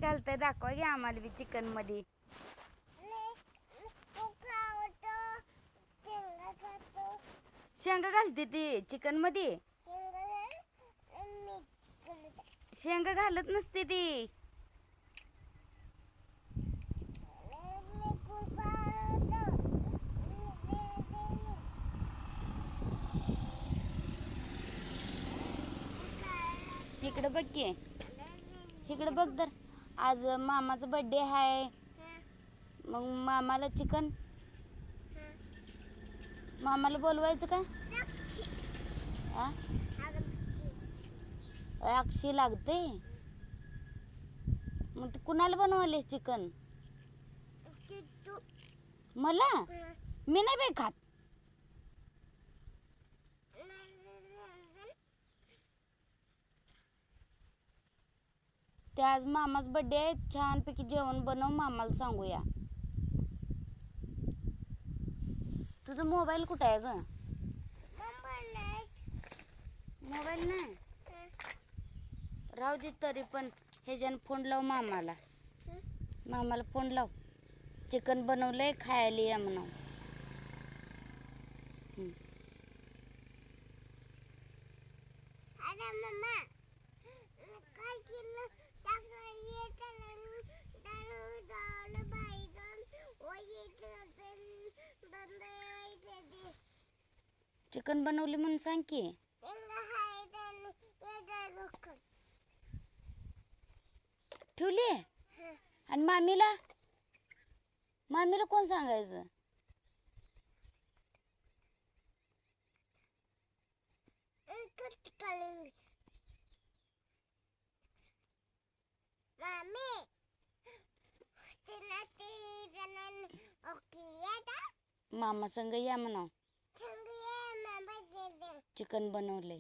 घालताय दाखवा की आम्हाला बी चिकन मध्ये. शेंगा घालते ती चिकन मध्ये. शेंगा घालत नसते ती. इकडे बघ की, इकडे बघ तर. आज मामाचा बर्थडे आहे, मग मामाला चिकन. मामाला बोलवायचं का? अक्षी लागते. मग तू कुणाला बनवालेस चिकन? मला? मी नाही बाई खात. ते आज मामाच बर्थडे आहे, छानपैकी जेवण बनव, मामाला सांगूया. तुझा मोबाईल कुठं आहे ग? मोबाईल नाही. राहू दे तरी पण ह्याच्यानं फोन लाव मामाला. मामाला फोन लाव, चिकन बनवलंय खायला या म्हणून. चिकन बनवले म्हणून सांग की. ठेवली. आणि मामीला? मामीला कोण सांगायचं? मामा संग या म्हणा, चिकन बनवले.